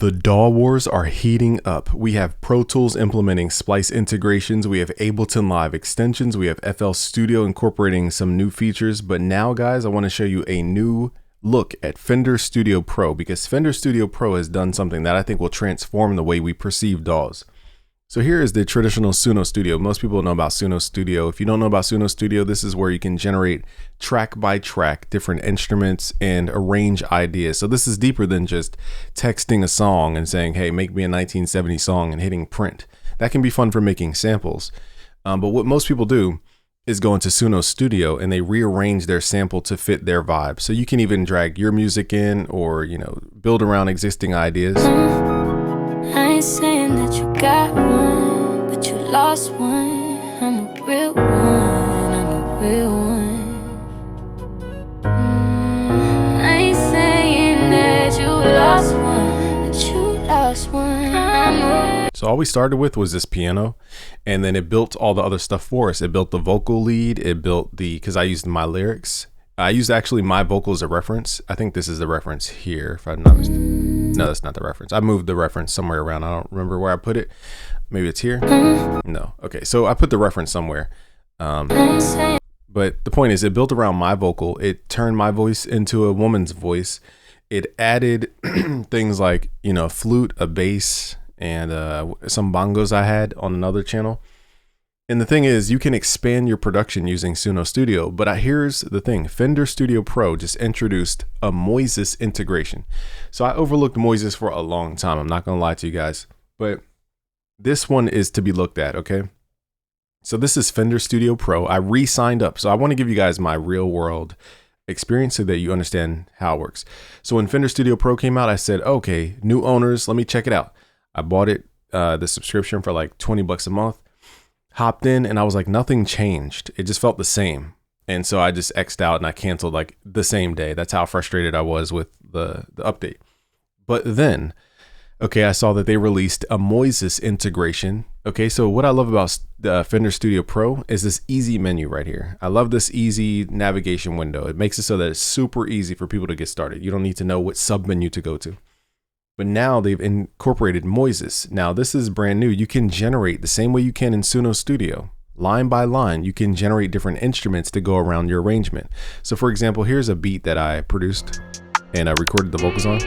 The DAW wars are heating up. We have Pro Tools implementing Splice integrations. We have Ableton Live extensions. We have FL Studio incorporating some new features. But now, guys, I want to show you a new look at Fender Studio Pro, because Fender Studio Pro has done something that I think will transform the way we perceive DAWs. So here is the traditional Suno Studio. Most people know about Suno Studio. If you don't know about Suno Studio, this is where you can generate track by track different instruments and arrange ideas. So this is deeper than just texting a song and saying, hey, make me a 1970 song and hitting print. That can be fun for making samples. But what most people do is go into Suno Studio and they rearrange their sample to fit their vibe. So you can even drag your music in or, build around existing ideas. I ain't saying that you got one, but you lost one. I'm a real one, I'm a real one. I ain't saying that you lost one, but you lost one. So all we started with was this piano, and then it built all the other stuff for us. It built the vocal lead, it built because I used my lyrics. I used actually my vocal as a reference. I think this is the reference here, if I'm not mistaken. No, that's not the reference. I moved the reference somewhere around. I don't remember where I put it. Maybe it's here. No. Okay, so I put the reference somewhere. But the point is, it built around my vocal. It turned my voice into a woman's voice. It added things like, a flute, a bass, and some bongos I had on another channel. And the thing is, you can expand your production using Suno Studio, but here's the thing. Fender Studio Pro just introduced a Moises integration. So I overlooked Moises for a long time. I'm not going to lie to you guys, but this one is to be looked at, okay? So this is Fender Studio Pro. I re-signed up. So I want to give you guys my real world experience so that you understand how it works. So when Fender Studio Pro came out, I said, okay, new owners, let me check it out. I bought it, the subscription for like 20 bucks a month. Hopped in and I was like, nothing changed. It just felt the same. And so I just X'd out and I canceled like the same day. That's how frustrated I was with the update. But then, okay, I saw that they released a Moises integration. Okay, so what I love about Fender Studio Pro is this easy menu right here. I love this easy navigation window. It makes it so that it's super easy for people to get started. You don't need to know what sub menu to go to. But now they've incorporated Moises. Now this is brand new. You can generate the same way you can in Suno Studio. Line by line, you can generate different instruments to go around your arrangement. So for example, here's a beat that I produced and I recorded the vocals on.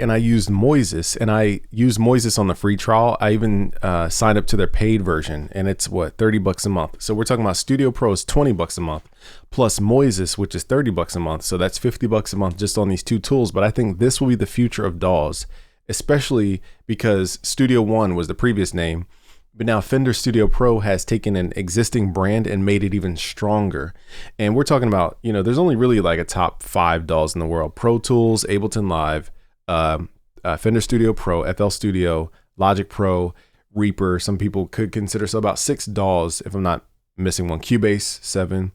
And I used Moises, and I used Moises on the free trial. I even signed up to their paid version, and it's what, 30 bucks a month. So we're talking about Studio Pro is 20 bucks a month plus Moises, which is 30 bucks a month. So that's 50 bucks a month just on these two tools. But I think this will be the future of DAWs, especially because Studio One was the previous name. But now Fender Studio Pro has taken an existing brand and made it even stronger. And we're talking about, there's only really like a top 5 DAWs in the world: Pro Tools, Ableton Live, Fender Studio Pro, FL Studio, Logic Pro, Reaper. Some people could consider, so about 6 DAWs, if I'm not missing one. Cubase, 7,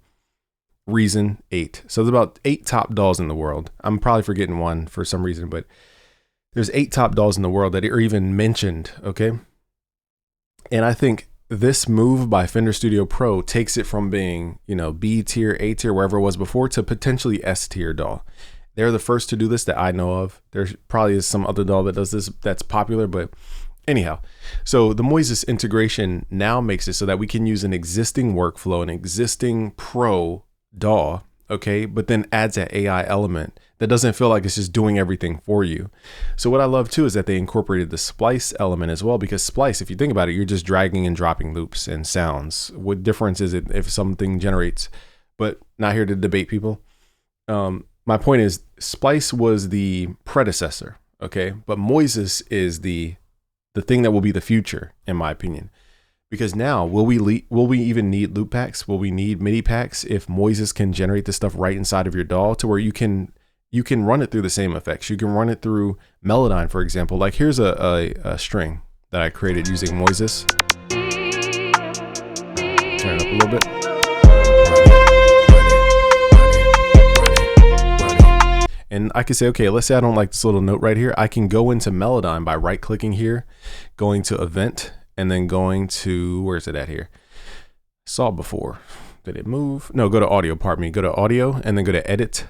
Reason, 8. So there's about 8 top DAWs in the world. I'm probably forgetting one for some reason, but there's 8 top DAWs in the world that are even mentioned, okay? And I think this move by Fender Studio Pro takes it from being, B tier, A tier, wherever it was before, to potentially S tier DAW. They're the first to do this that I know of. There probably is some other DAW that does this that's popular, but anyhow. So the Moises integration now makes it so that we can use an existing workflow, an existing Pro DAW, okay, but then adds an AI element that doesn't feel like it's just doing everything for you. So what I love too is that they incorporated the splice element as well, because splice, if you think about it, you're just dragging and dropping loops and sounds. What difference is it if something generates? But not here to debate people. My point is, Splice was the predecessor, okay? But Moises is the thing that will be the future, in my opinion. Because now, will we even need loop packs? Will we need MIDI packs if Moises can generate this stuff right inside of your DAW, to where you can run it through the same effects? You can run it through Melodyne, for example. Like here's a string that I created using Moises. Turn it up a little bit. And I can say, okay, let's say I don't like this little note right here. I can go into Melodyne by right clicking here, going to event, and then going to, where's it at here? Saw it before. Did it move? No, go to audio, pardon me. Go to audio and then go to edit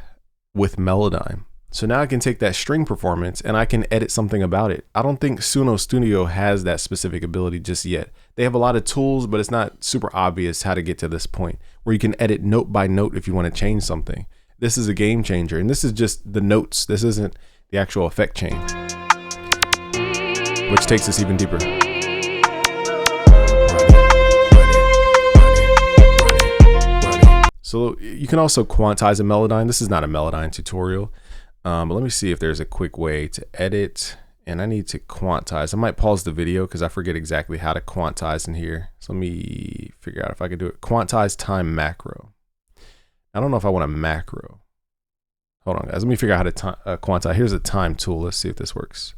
with Melodyne. So now I can take that string performance and I can edit something about it. I don't think Suno Studio has that specific ability just yet. They have a lot of tools, but it's not super obvious how to get to this point where you can edit note by note if you want to change something. This is a game changer, and this is just the notes. This isn't the actual effect chain, which takes us even deeper. So you can also quantize a Melodyne. This is not a Melodyne tutorial, but let me see if there's a quick way to edit. And I need to quantize. I might pause the video because I forget exactly how to quantize in here. So let me figure out if I can do it. Quantize time macro. I don't know if I want a macro. Hold on, guys. Let me figure out how to quantize. Here's a time tool. Let's see if this works.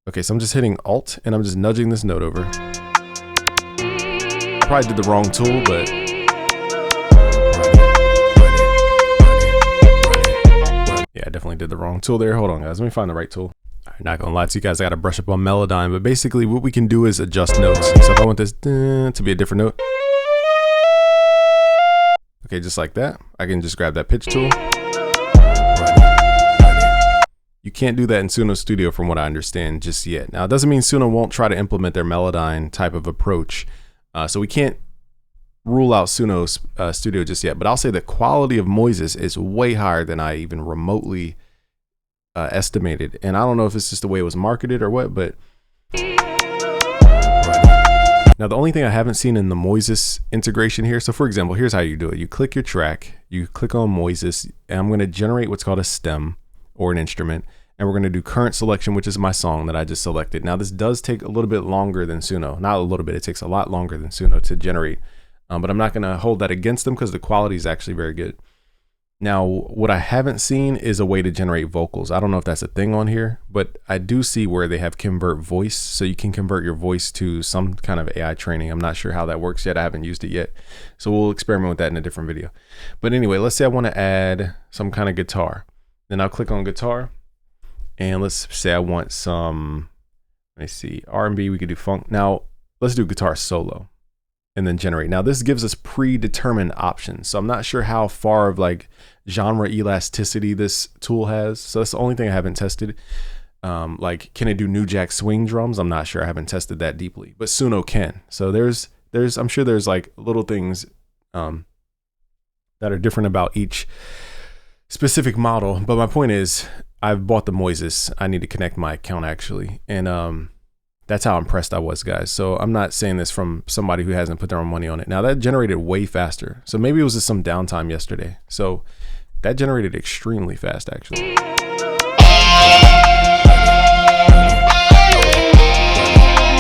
Okay, so I'm just hitting Alt and I'm just nudging this note over. I probably did the wrong tool, but yeah, I definitely did the wrong tool there. Hold on, guys. Let me find the right tool. I'm not gonna lie to you guys, I gotta brush up on Melodyne, but basically what we can do is adjust notes. So if I want this to be a different note, okay, just like that, I can just grab that pitch tool. You can't do that in Suno Studio from what I understand just yet. Now, it doesn't mean Suno won't try to implement their Melodyne type of approach. So we can't rule out Suno Studio just yet, but I'll say the quality of Moises is way higher than I even remotely estimated. And I don't know if it's just the way it was marketed or what, but now the only thing I haven't seen in the Moises integration here, so for example, here's how you do it. You click your track, you click on Moises, and I'm going to generate what's called a stem or an instrument, and we're going to do current selection, which is my song that I just selected. Now this does take a little bit longer than Suno. Not a little bit, it takes a lot longer than Suno to generate, but I'm not going to hold that against them because the quality is actually very good. Now, what I haven't seen is a way to generate vocals. I don't know if that's a thing on here, but I do see where they have convert voice. So you can convert your voice to some kind of AI training. I'm not sure how that works yet. I haven't used it yet. So we'll experiment with that in a different video. But anyway, let's say I want to add some kind of guitar. Then I'll click on guitar. And let's say I want some, let me see, R&B, we could do funk. Now, let's do guitar solo and then generate. Now this gives us predetermined options. So I'm not sure how far of like genre elasticity this tool has. So that's the only thing I haven't tested. Like, can it do New Jack swing drums? I'm not sure. I haven't tested that deeply, but Suno can. So I'm sure there's like little things that are different about each specific model. But my point is I've bought the Moises. I need to connect my account actually. And, that's how impressed I was, guys. So I'm not saying this from somebody who hasn't put their own money on it. Now that generated way faster. So maybe it was just some downtime yesterday. So that generated extremely fast, actually.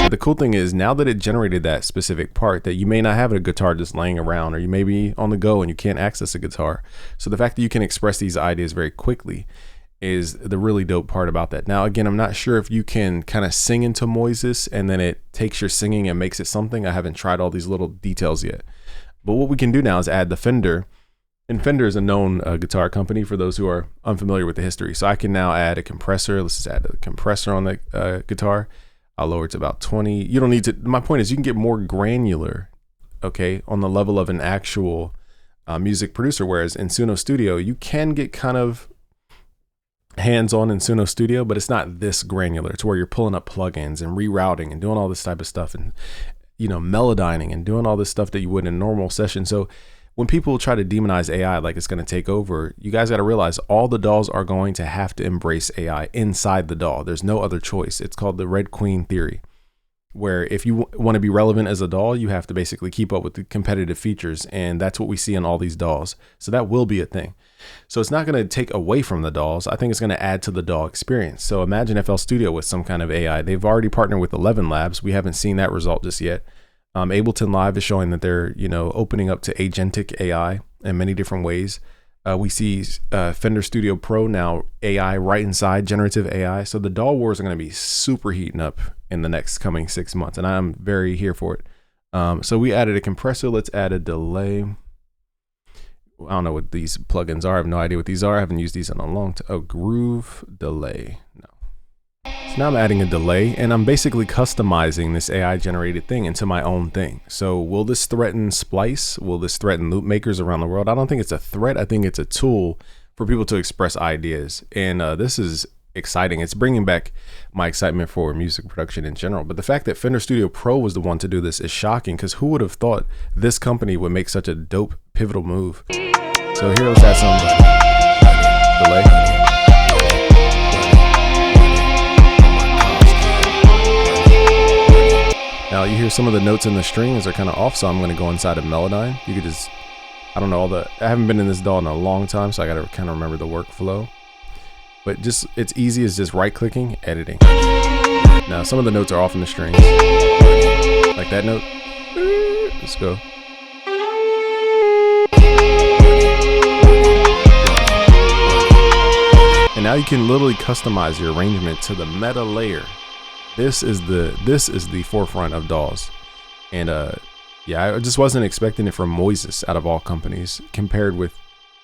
But the cool thing is now that it generated that specific part that you may not have a guitar just laying around, or you may be on the go and you can't access a guitar. So the fact that you can express these ideas very quickly is the really dope part about that. Now, again, I'm not sure if you can kind of sing into Moises and then it takes your singing and makes it something. I haven't tried all these little details yet. But what we can do now is add the Fender. And Fender is a known guitar company for those who are unfamiliar with the history. So I can now add a compressor. Let's just add a compressor on the guitar. I'll lower it to about 20. You don't need to, my point is you can get more granular, okay, on the level of an actual music producer. Whereas in Suno Studio, you can get kind of hands-on in Suno Studio, but it's not this granular to where you're pulling up plugins and rerouting and doing all this type of stuff and, you know, melodyning and doing all this stuff that you would in a normal session. So when people try to demonize AI like it's going to take over, you guys got to realize all the DAWs are going to have to embrace AI inside the DAW. There's no other choice. It's called the Red Queen theory, where if you want to be relevant as a DAW, you have to basically keep up with the competitive features. And that's what we see in all these DAWs. So that will be a thing. So it's not going to take away from the DAWs. I think it's going to add to the DAW experience. So imagine FL Studio with some kind of AI. They've already partnered with 11 Labs. We haven't seen that result just yet. Ableton Live is showing that they're, you know, opening up to agentic AI in many different ways. We see Fender Studio Pro now AI right inside generative AI. So the DAW wars are going to be super heating up in the next coming 6 months, and I'm very here for it. So we added a compressor. Let's add a delay. I don't know what these plugins are. I have no idea what these are. I haven't used these in a long time. Oh, groove delay. No. So now I'm adding a delay, and I'm basically customizing this AI generated thing into my own thing. So will this threaten Splice? Will this threaten loop makers around the world? I don't think it's a threat. I think it's a tool for people to express ideas. And this is exciting. It's bringing back my excitement for music production in general. But the fact that Fender Studio Pro was the one to do this is shocking, because who would have thought this company would make such a dope, pivotal move? So here, let's add some delay. Now you hear some of the notes in the strings are kind of off, so I'm going to go inside of Melodyne. You could just, I don't know, I haven't been in this DAW in a long time, so I got to kind of remember the workflow. But just, it's easy as just right clicking, editing. Now some of the notes are off in the strings. Like that note. Let's go. And now you can literally customize your arrangement to the meta layer. This is the forefront of DAWs. And yeah, I just wasn't expecting it from Moises out of all companies, compared with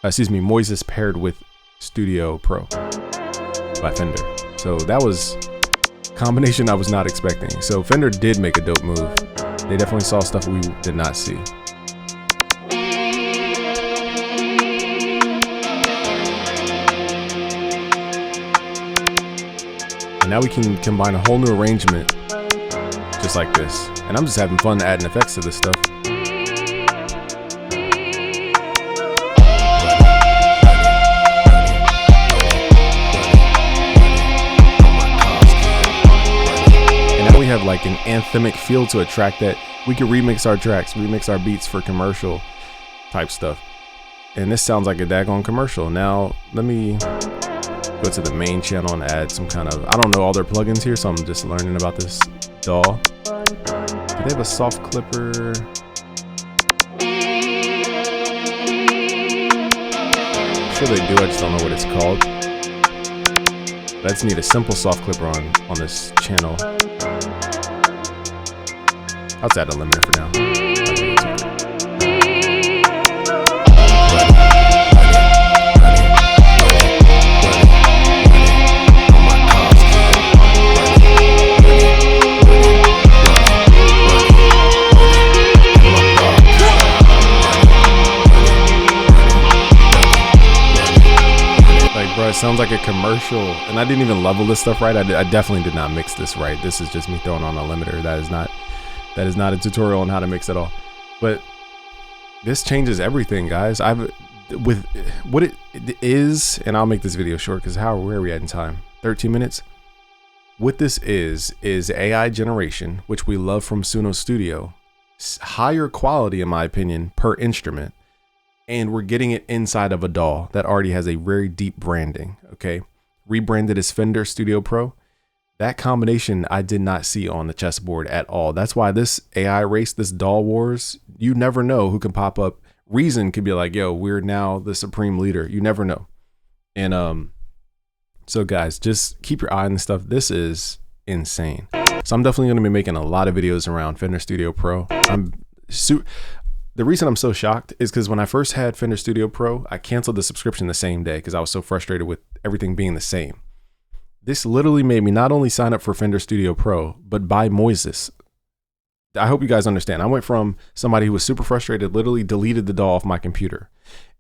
Moises paired with Studio Pro by Fender. So that was a combination I was not expecting. So Fender did make a dope move. They definitely saw stuff we did not see. And now we can combine a whole new arrangement just like this. And I'm just having fun adding effects to this stuff. Have like an anthemic feel to a track that we can remix our tracks, remix our beats for commercial type stuff. And this sounds like a daggone commercial. Now let me go to the main channel and add some kind of, I don't know all their plugins here, so I'm just learning about this DAW. Do they have a soft clipper? I'm sure they do, I just don't know what it's called. I just need a simple soft clipper on this channel. I'll just add a limiter for now. Like, bro, it sounds like a commercial, and I didn't even level this stuff right. I definitely did not mix this right. This is just me throwing on a limiter. That is not a tutorial on how to mix at all. But this changes everything, guys. With what it is, and I'll make this video short because where are we at in time? 13 minutes. What this is AI generation, which we love from Suno Studio. Higher quality, in my opinion, per instrument. And we're getting it inside of a DAW that already has a very deep branding, okay? Rebranded as Fender Studio Pro. That combination I did not see on the chessboard at all. That's why this AI race, this DAW wars, you never know who can pop up. Reason could be like, yo, we're now the supreme leader. You never know. And so guys, just keep your eye on this stuff. This is insane. So I'm definitely going to be making a lot of videos around Fender Studio Pro. The reason I'm so shocked is because when I first had Fender Studio Pro, I canceled the subscription the same day because I was so frustrated with everything being the same. This literally made me not only sign up for Fender Studio Pro, but buy Moises. I hope you guys understand. I went from somebody who was super frustrated, literally deleted the DAW off my computer.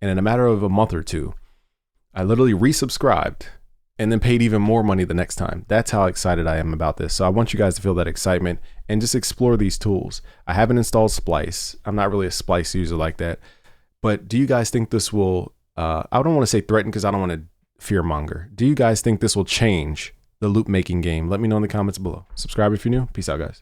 And in a matter of a month or two, I literally resubscribed and then paid even more money the next time. That's how excited I am about this. So I want you guys to feel that excitement and just explore these tools. I haven't installed Splice. I'm not really a Splice user like that. But do you guys think this will, I don't want to say threaten because I don't want to fearmonger. Do you guys think this will change the loop making game? Let me know in the comments below. Subscribe if you're new. Peace out, guys.